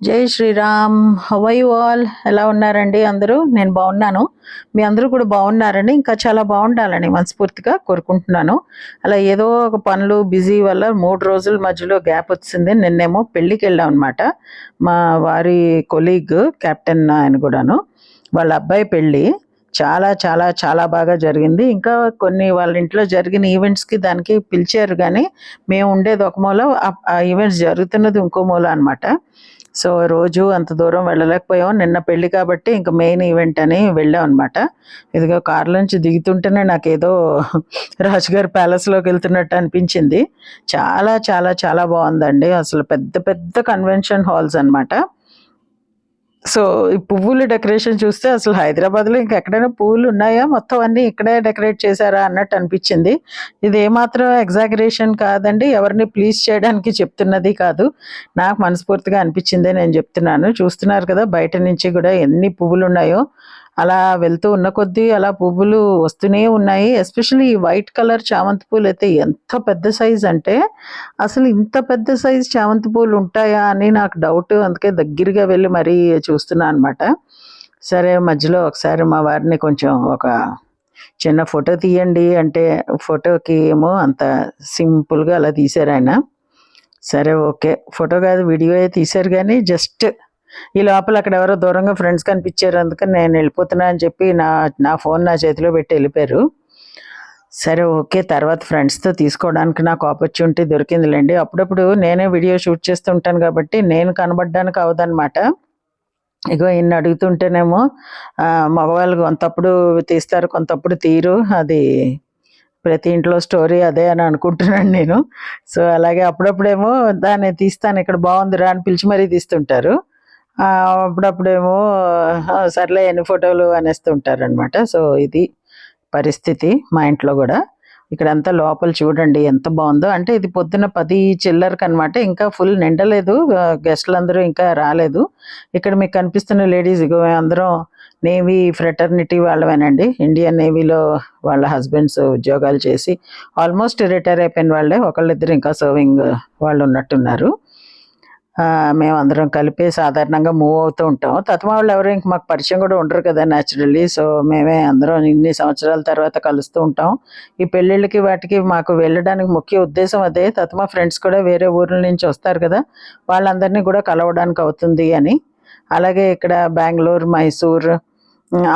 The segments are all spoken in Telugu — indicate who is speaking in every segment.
Speaker 1: జై Shriram. How are you all? ఎలా ఉన్నారండి అందరూ? నేను బాగున్నాను. మీ అందరూ కూడా బాగున్నారని, ఇంకా చాలా బాగుండాలని మనస్ఫూర్తిగా కోరుకుంటున్నాను. అలా ఏదో ఒక పనులు బిజీ వల్ల 3 రోజుల మధ్యలో గ్యాప్ వచ్చింది. నిన్నేమో పెళ్ళికి వెళ్ళాం అనమాట. మా వారి కొలీగ్ కెప్టెన్ ఆయన కూడాను, వాళ్ళ అబ్బాయి పెళ్ళి. చాలా చాలా చాలా బాగా జరిగింది. ఇంకా కొన్ని వాళ్ళ ఇంట్లో జరిగిన ఈవెంట్స్కి దానికి పిలిచారు, కానీ మేము ఉండేది ఒక మూల, ఆ ఈవెంట్స్ జరుగుతున్నది ఇంకో మూల అనమాట. సో రోజు అంత దూరం వెళ్ళలేకపోయాం. నిన్న పెళ్ళి కాబట్టి ఇంకా మెయిన్ ఈవెంట్ అని వెళ్ళాం అనమాట. ఇదిగో కారులో నుంచి దిగుతుంటేనే నాకేదో రాజుగారి ప్యాలెస్లోకి వెళ్తున్నట్టు అనిపించింది. చాలా చాలా చాలా బాగుందండి. అసలు పెద్ద పెద్ద కన్వెన్షన్ హాల్స్ అనమాట. సో ఈ పువ్వులు డెకరేషన్ చూస్తే అసలు హైదరాబాద్లో ఇంకెక్కడైనా పువ్వులు ఉన్నాయా, మొత్తం అన్నీ ఇక్కడే డెకరేట్ చేశారా అన్నట్టు అనిపించింది. ఇది ఏమాత్రం ఎగ్జాగరేషన్ కాదండి, ఎవరిని ప్లీజ్ చేయడానికి చెప్తున్నది కాదు. నాకు మనస్ఫూర్తిగా అనిపించిందే నేను చెప్తున్నాను. చూస్తున్నారు కదా బయట నుంచి కూడా ఎన్ని పువ్వులు ఉన్నాయో. అలా వెళ్తూ ఉన్న కొద్దీ అలా పువ్వులు వస్తూనే ఉన్నాయి. ఎస్పెషల్లీ ఈ వైట్ కలర్ చామంతి పూలు అయితే ఎంత పెద్ద సైజ్ అంటే, అసలు ఇంత పెద్ద సైజ్ చామంతి పూలు ఉంటాయా అని నాకు డౌట్. అందుకే దగ్గరగా వెళ్ళి మరీ చూస్తున్నా అనమాట. సరే మధ్యలో ఒకసారి మా వారిని కొంచెం ఒక చిన్న ఫోటో తీయండి అంటే, ఫోటోకి ఏమో అంత సింపుల్గా అలా తీశారు ఆయన. సరే ఓకే, ఫోటో కాదు వీడియోయే తీశారు, కానీ జస్ట్ ఈ లోపల అక్కడ ఎవరో దూరంగా ఫ్రెండ్స్ కనిపించారు, అందుకని నేను వెళ్ళిపోతున్నా అని చెప్పి నా ఫోన్ నా చేతిలో పెట్టి వెళ్ళిపోయారు. సరే ఓకే, తర్వాత ఫ్రెండ్స్తో తీసుకోవడానికి నాకు ఆపర్చునిటీ దొరికిందిలేండి. అప్పుడప్పుడు నేనే వీడియో షూట్ చేస్తుంటాను కాబట్టి నేను కనబడడానికి అవదనమాట. ఇగో ఇన్ని అడుగుతుంటేనేమో మగవాళ్ళు కొంతప్పుడు తీస్తారు, కొంతప్పుడు తీరు. అది ప్రతి ఇంట్లో స్టోరీ అదే అని అనుకుంటున్నాను నేను. సో అలాగే అప్పుడప్పుడేమో దాన్ని తీస్తాను, ఇక్కడ బాగుందిరా అని పిలిచి మరీ తీస్తుంటారు. అప్పుడప్పుడేమో సర్లే ఎన్ని ఫోటోలు అనేస్తుంటారు అనమాట. సో ఇది పరిస్థితి మా ఇంట్లో కూడా. ఇక్కడంతా లోపల చూడండి ఎంత బాగుందో. అంటే ఇది పొద్దున 10 చిల్లరకు అనమాట, ఇంకా ఫుల్ నిండలేదు, గెస్టులు అందరూ ఇంకా రాలేదు. ఇక్కడ మీకు కనిపిస్తున్న లేడీస్ ఇగో అందరం నేవీ ఫ్రెటర్నిటీ వాళ్ళమేనండి. ఇండియన్ నేవీలో వాళ్ళ హస్బెండ్స్ ఉద్యోగాలు చేసి ఆల్మోస్ట్ రిటైర్ అయిపోయిన వాళ్ళే, ఒకళ్ళిద్దరు ఇంకా సర్వింగ్ వాళ్ళు ఉన్నట్టున్నారు. మేమందరం కలిపి సాధారణంగా మూవ్ అవుతూ ఉంటాం. తత్మ వాళ్ళు ఎవరు ఇంక మాకు పరిచయం కూడా ఉండరు కదా న్యాచురల్లీ. సో మేమే అందరం ఇన్ని సంవత్సరాల తర్వాత కలుస్తూ ఉంటాం. ఈ పెళ్ళిళ్ళకి వాటికి మాకు వెళ్ళడానికి ముఖ్య ఉద్దేశం అదే. తత్మ ఫ్రెండ్స్ కూడా వేరే ఊర్ల నుంచి వస్తారు కదా, వాళ్ళందరినీ కూడా కలవడానికి అవుతుంది అని. అలాగే ఇక్కడ బెంగళూరు, మైసూర్,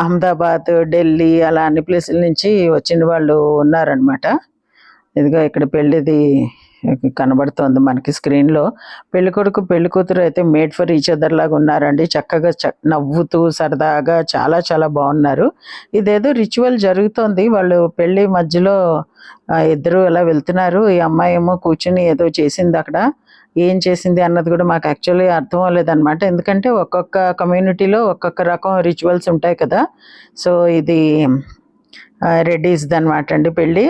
Speaker 1: అహ్మదాబాద్, ఢిల్లీ అలా అన్ని ప్లేసుల నుంచి వచ్చిన వాళ్ళు ఉన్నారనమాట. ఇదిగో ఇక్కడ పెళ్ళిది కనబడుతోంది మనకి స్క్రీన్లో. పెళ్లి కొడుకు పెళ్లి కూతురు అయితే మేడ్ ఫర్ ఈచ్ అదర్ లాగా ఉన్నారండి. చక్కగా నవ్వుతూ సరదాగా చాలా చాలా బాగున్నారు. ఇదేదో రిచువల్ జరుగుతోంది, వాళ్ళు పెళ్లి మధ్యలో ఇద్దరు అలా వెళ్తున్నారు. ఈ అమ్మాయి ఏమో కూర్చుని ఏదో చేసింది అక్కడ. ఏం చేసింది అన్నది కూడా మాకు యాక్చువల్లీ అర్థం అవ్వలేదన్నమాట. ఎందుకంటే ఒక్కొక్క కమ్యూనిటీలో ఒక్కొక్క రకం రిచువల్స్ ఉంటాయి కదా. సో ఇది రెడ్డీస్ది అనమాట అండి పెళ్ళి.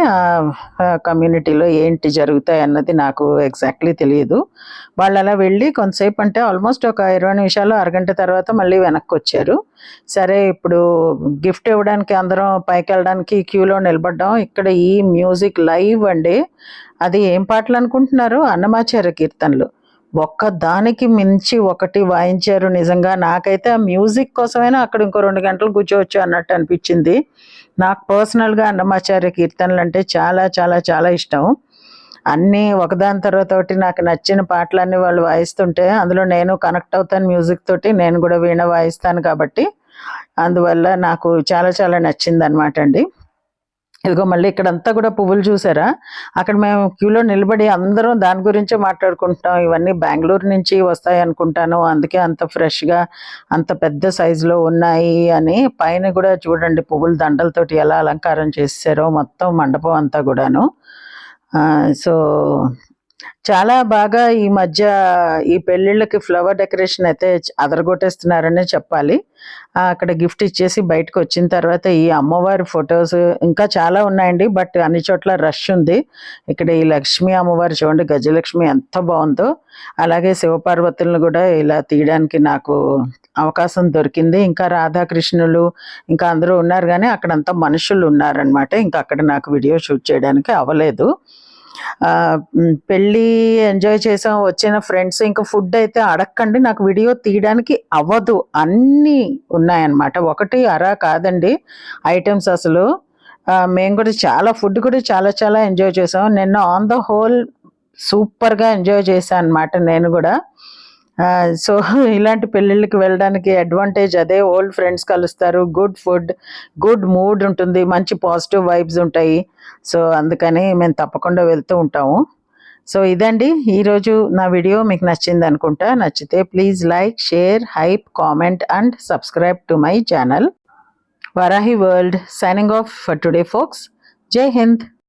Speaker 1: కమ్యూనిటీలో ఏంటి జరుగుతాయి అన్నది నాకు ఎగ్జాక్ట్లీ తెలియదు. వాళ్ళు అలా వెళ్ళి కొంతసేపు, అంటే ఆల్మోస్ట్ ఒక 20 నిమిషాలు అరగంట తర్వాత మళ్ళీ వెనక్కి వచ్చారు. సరే ఇప్పుడు గిఫ్ట్ ఇవ్వడానికి అందరం పైకి వెళ్ళడానికి క్యూలో నిలబడ్డాం. ఇక్కడ ఈ మ్యూజిక్ లైవ్ అండి. అది ఏం పాటలు అనుకుంటున్నారు? అన్నమాచార్య కీర్తనలు. ఒక్క దానికి మించి ఒకటి వాయించారు. నిజంగా నాకైతే ఆ మ్యూజిక్ కోసమైనా అక్కడ ఇంకో 2 గంటలు కూర్చోవచ్చు అన్నట్టు అనిపించింది. నాకు పర్సనల్గా అన్నమాచార్య కీర్తనలు అంటే చాలా చాలా చాలా ఇష్టం. అన్నీ ఒకదాని తర్వాత ఒకటి నాకు నచ్చిన పాటలన్నీ వాళ్ళు వాయిస్తుంటే అందులో నేను కనెక్ట్ అవుతాను మ్యూజిక్ తోటి. నేను కూడా వీణ వాయిస్తాను కాబట్టి అందువల్ల నాకు చాలా చాలా నచ్చింది అనమాట అండి. ఇదిగో మళ్ళీ ఇక్కడంతా కూడా పువ్వులు చూసారా? అక్కడ మేము క్యూలో నిలబడి అందరం దాని గురించే మాట్లాడుకుంటున్నాం. ఇవన్నీ బెంగళూరు నుంచి వస్తాయి అనుకుంటాను, అందుకే అంత ఫ్రెష్గా అంత పెద్ద సైజులో ఉన్నాయి అని. పైన కూడా చూడండి పువ్వుల దండలతోటి ఎలా అలంకారం చేశారో మొత్తం మండపం అంతా కూడాను. సో చాలా బాగా ఈ మధ్య ఈ పెళ్ళిళ్ళకి ఫ్లవర్ డెకరేషన్ అయితే అదరగొట్టేస్తున్నారనే చెప్పాలి. అక్కడ గిఫ్ట్ ఇచ్చేసి బయటకు వచ్చిన తర్వాత ఈ అమ్మవారి ఫొటోస్ ఇంకా చాలా ఉన్నాయండి, బట్ అన్ని చోట్ల రష్ ఉంది. ఇక్కడ ఈ లక్ష్మీ అమ్మవారు చూడండి, గజలక్ష్మి ఎంత బాగుందో. అలాగే శివపార్వతులను కూడా ఇలా తీయడానికి నాకు అవకాశం దొరికింది. ఇంకా రాధాకృష్ణులు ఇంకా అందరూ ఉన్నారు, కానీ అక్కడంతా మనుషులు ఉన్నారనమాట. ఇంకా అక్కడ నాకు వీడియో షూట్ చేయడానికి అవ్వలేదు. పెళ్ళి ఎంజాయ్ చేసాం, వచ్చిన ఫ్రెండ్స్. ఇంకా ఫుడ్ అయితే అడగకండి, నాకు వీడియో తీయడానికి అవ్వదు, అన్నీ ఉన్నాయన్నమాట. ఒకటి అరా కాదండి ఐటమ్స్ అసలు. మేము కూడా ఫుడ్ కూడా చాలా చాలా ఎంజాయ్ చేసాం. నిన్న ఆన్ ద హోల్ సూపర్గా ఎంజాయ్ చేశాను అనమాట నేను కూడా. సో ఇలాంటి పెళ్ళిళ్ళకి వెళ్ళడానికి అడ్వాంటేజ్ అదే. ఓల్డ్ ఫ్రెండ్స్ కలుస్తారు, గుడ్ ఫుడ్, గుడ్ మూడ్ ఉంటుంది, మంచి పాజిటివ్ వైబ్స్ ఉంటాయి. సో అందుకని మేము తప్పకుండా వెళ్తూ ఉంటాము. సో ఇదండి ఈరోజు నా వీడియో. మీకు నచ్చింది అనుకుంటా. నచ్చితే please like, share, hype, comment and subscribe to my channel. Varahi World signing off for today, folks. Jai Hind.